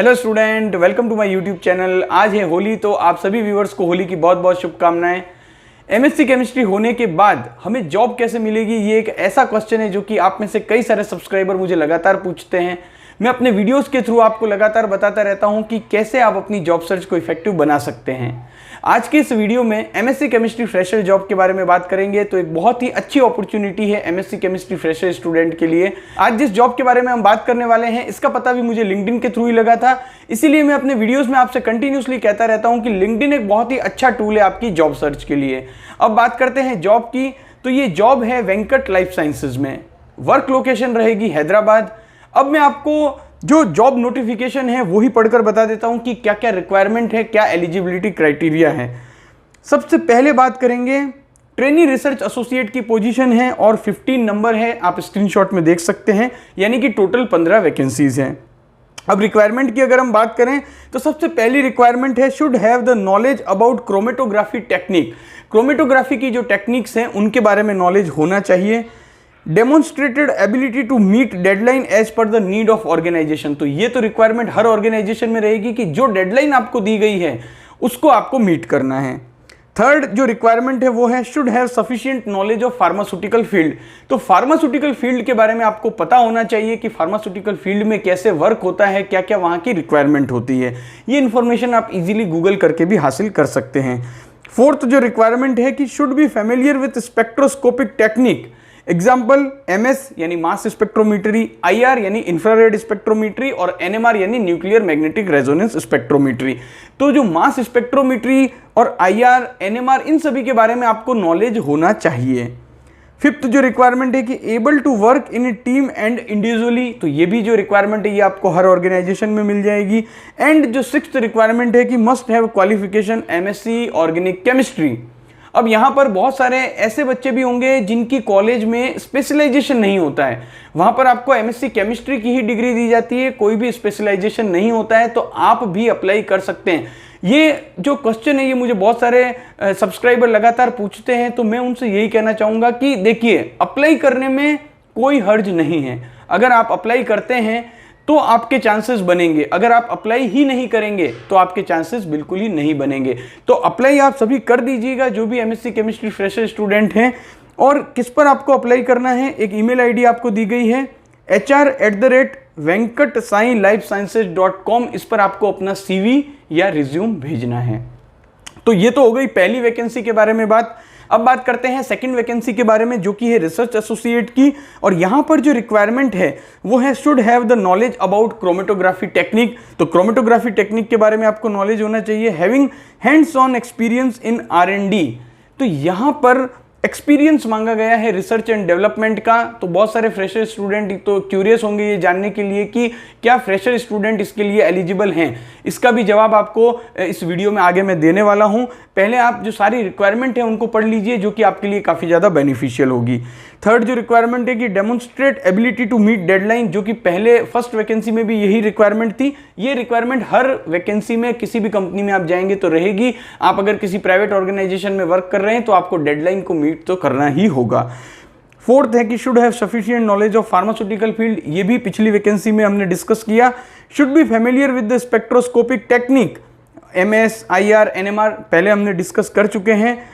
Hello student, welcome to my YouTube channel. आज है होली, तो आप सभी व्यूअर्स को होली की बहुत बहुत शुभकामनाएं। एमएससी केमिस्ट्री होने के बाद हमें जॉब कैसे मिलेगी, ये एक ऐसा क्वेश्चन है जो कि आप में से कई सारे सब्सक्राइबर मुझे लगातार पूछते हैं। मैं अपने वीडियोस के थ्रू आपको लगातार बताता रहता हूं कि कैसे आप अपनी जॉब सर्च को इफेक्टिव बना सकते हैं। आज के इस वीडियो में एमएससी केमिस्ट्री फ्रेशर जॉब के बारे में बात करेंगे। तो एक बहुत ही अच्छी अपॉर्चुनिटी है एमएससी केमिस्ट्री फ्रेशर स्टूडेंट के लिए। आज जिस जॉब के बारे में हम बात करने वाले हैं, इसका पता भी मुझे लिंक्डइन के थ्रू ही लगा था, इसीलिए मैं अपने वीडियोस में आपसे कंटिन्यूसली कहता रहता हूं कि लिंक्डइन एक बहुत ही अच्छा टूल है आपकी जॉब सर्च के लिए। अब बात करते हैं जॉब की। तो ये जॉब है वेंकट लाइफ साइंसेज में। वर्क लोकेशन रहेगी हैदराबाद। अब मैं आपको जो जॉब नोटिफिकेशन है वही पढ़कर बता देता हूं कि क्या क्या रिक्वायरमेंट है, क्या एलिजिबिलिटी क्राइटेरिया है। सबसे पहले बात करेंगे, ट्रेनी रिसर्च एसोसिएट की पोजीशन है और 15 नंबर है, आप स्क्रीनशॉट में देख सकते हैं, यानी कि टोटल 15 वैकेंसीज हैं। अब रिक्वायरमेंट की अगर हम बात करें तो सबसे पहली रिक्वायरमेंट है should have the knowledge about chromatography technique. Chromatography की जो टेक्निक्स हैं उनके बारे में नॉलेज होना चाहिए। Demonstrated ability to meet deadline as per the need of organization. तो ये तो रिक्वायरमेंट हर ऑर्गेनाइजेशन में रहेगी कि जो डेडलाइन आपको दी गई है उसको आपको मीट करना है। थर्ड जो रिक्वायरमेंट है वो है should have sufficient knowledge of pharmaceutical field. तो फार्मास्यूटिकल फील्ड के बारे में आपको पता होना चाहिए कि फार्मास्यूटिकल फील्ड में कैसे वर्क होता है, क्या क्या वहाँ की रिक्वायरमेंट होती है। ये इन्फॉर्मेशन आप इजीली गूगल करके भी हासिल कर सकते हैं। फोर्थ जो रिक्वायरमेंट है कि should be familiar with spectroscopic technique. Example MS यानी मास स्पेक्ट्रोमीटरी, IR यानी इंफ्रारेड स्पेक्ट्रोमीटरी और NMR यानी न्यूक्लियर मैग्नेटिक रेजोनेंस स्पेक्ट्रोमीटरी। तो जो मास स्पेक्ट्रोमीटरी और IR, NMR इन सभी के बारे में आपको नॉलेज होना चाहिए। फिफ्थ जो रिक्वायरमेंट है कि able to work in a team and individually. तो ये भी जो रिक्वायरमेंट है ये आपको हर ऑर्गेनाइजेशन में मिल जाएगी। एंड जो सिक्स्थ रिक्वायरमेंट है कि must have qualification MSc organic chemistry. अब यहाँ पर बहुत सारे ऐसे बच्चे भी होंगे जिनकी कॉलेज में स्पेशलाइजेशन नहीं होता है, वहाँ पर आपको MSc केमिस्ट्री की ही डिग्री दी जाती है, कोई भी स्पेशलाइजेशन नहीं होता है, तो आप भी अप्लाई कर सकते हैं। ये जो क्वेश्चन है ये मुझे बहुत सारे सब्सक्राइबर लगातार पूछते हैं, तो मैं उनसे यही कहना चाहूँगा कि देखिए, अप्लाई करने में कोई हर्ज नहीं है। अगर आप अप्लाई करते हैं तो आपके चांसेस बनेंगे, अगर आप अप्लाई ही नहीं करेंगे तो आपके चांसेस बिल्कुल ही नहीं बनेंगे। तो अप्लाई आप सभी कर दीजिएगा जो भी MSc केमिस्ट्री फ्रेशर स्टूडेंट हैं। और किस पर आपको अप्लाई करना है, एक ईमेल आईडी आपको दी गई है hr@venkatsai-lifesciences.com। इस पर आपको अपना CV या रिज्यूम भेजना है। तो ये तो हो गई पहली वैकेंसी के बारे में बात। अब बात करते हैं सेकंड वैकेंसी के बारे में, जो कि है रिसर्च एसोसिएट की। और यहां पर जो रिक्वायरमेंट है वो है should have the knowledge about chromatography technique. तो क्रोमेटोग्राफी टेक्निक के बारे में आपको नॉलेज होना चाहिए। Having hands on experience in R&D। तो यहां पर एक्सपीरियंस मांगा गया है रिसर्च एंड डेवलपमेंट का। तो बहुत सारे फ्रेशर स्टूडेंट तो क्यूरियस होंगे ये जानने के लिए कि क्या फ्रेशर स्टूडेंट इसके लिए एलिजिबल हैं। इसका भी जवाब आपको इस वीडियो में आगे मैं देने वाला हूं। पहले आप जो सारी रिक्वायरमेंट है उनको पढ़ लीजिए, जो कि आपके लिए काफ़ी ज़्यादा बेनिफिशियल होगी। थर्ड जो रिक्वायरमेंट है कि demonstrate ability to meet deadline, जो कि पहले फर्स्ट वैकेंसी में भी यही रिक्वायरमेंट थी। ये रिक्वायरमेंट हर वैकेंसी में किसी भी कंपनी में आप जाएंगे तो रहेगी। आप अगर किसी प्राइवेट ऑर्गेनाइजेशन में वर्क कर रहे हैं तो आपको डेडलाइन को मीट तो करना ही होगा। फोर्थ है कि should have sufficient knowledge of pharmaceutical field. ये भी पिछली वैकेंसी में हमने डिस्कस किया। Should be familiar with the spectroscopic technique, MS, IR, NMR पहले हमने डिस्कस कर चुके हैं।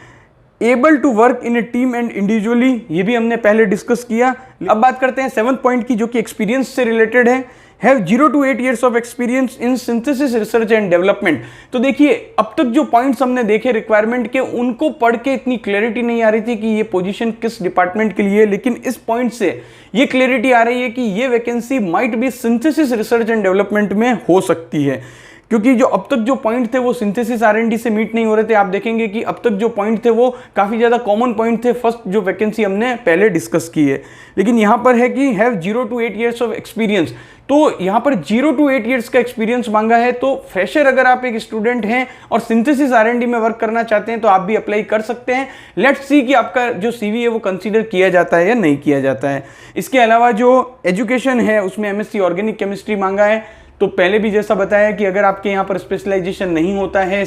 Able to work in a team and individually, ये भी हमने पहले डिस्कस किया। अब बात करते हैं 7th पॉइंट की, जो कि एक्सपीरियंस से रिलेटेड है। Have 0 to 8 years of experience in synthesis research and development. तो देखिए, अब तक जो पॉइंट्स हमने देखे रिक्वायरमेंट के, उनको पढ़ के इतनी क्लैरिटी नहीं आ रही थी कि ये पोजीशन किस डिपार्टमेंट के लिए है, लेकिन इस पॉइंट से ये क्लैरिटी आ रही है कि ये vacancy might be synthesis research and development में हो सकती है। क्योंकि जो अब तक जो पॉइंट थे वो सिंथेसिस R&D से मीट नहीं हो रहे थे। आप देखेंगे कि अब तक जो पॉइंट थे वो काफ़ी ज़्यादा कॉमन पॉइंट थे फर्स्ट जो वैकेंसी हमने पहले डिस्कस की है। लेकिन यहाँ पर है कि have 0 to 8 years of experience. तो यहाँ पर 0 to 8 years का एक्सपीरियंस मांगा है। तो फ्रेशर अगर आप एक स्टूडेंट हैं और सिंथेसिस R&D में वर्क करना चाहते हैं तो आप भी अप्लाई कर सकते हैं। लेट्स सी कि आपका जो CV है वो कंसीडर किया जाता है या नहीं किया जाता है। इसके अलावा जो एजुकेशन है उसमें MSc ऑर्गेनिक केमिस्ट्री मांगा है। तो पहले भी जैसा बताया कि अगर आपके यहाँ पर स्पेशलाइजेशन नहीं होता है,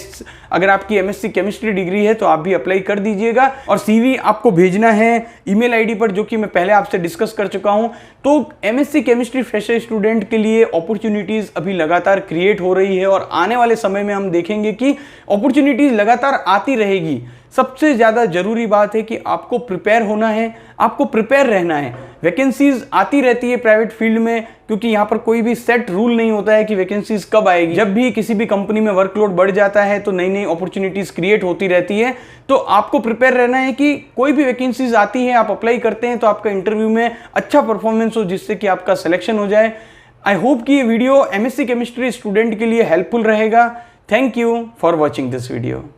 अगर आपकी एमएससी केमिस्ट्री डिग्री है तो आप भी अप्लाई कर दीजिएगा। और सीवी आपको भेजना है ईमेल आईडी पर, जो कि मैं पहले आपसे डिस्कस कर चुका हूं। तो एमएससी केमिस्ट्री फ्रेशर स्टूडेंट के लिए अपॉर्चुनिटीज अभी लगातार क्रिएट हो रही है और आने वाले समय में हम देखेंगे कि अपॉर्चुनिटीज लगातार आती रहेगी। सबसे ज्यादा जरूरी बात है कि आपको प्रिपेयर होना है, आपको प्रिपेयर रहना है। वैकेंसीज आती रहती है प्राइवेट फील्ड में, क्योंकि यहाँ पर कोई भी सेट रूल नहीं होता है कि वैकेंसीज कब आएगी। जब भी किसी भी कंपनी में वर्कलोड बढ़ जाता है तो नई नई अपॉर्चुनिटीज क्रिएट होती रहती है। तो आपको प्रिपेयर रहना है कि कोई भी वैकेंसीज आती है, आप अप्लाई करते हैं तो आपका इंटरव्यू में अच्छा परफॉर्मेंस हो, जिससे कि आपका सिलेक्शन हो जाए। आई होप कि ये वीडियो एमएससी केमिस्ट्री स्टूडेंट के लिए हेल्पफुल रहेगा। Thank you for watching this video.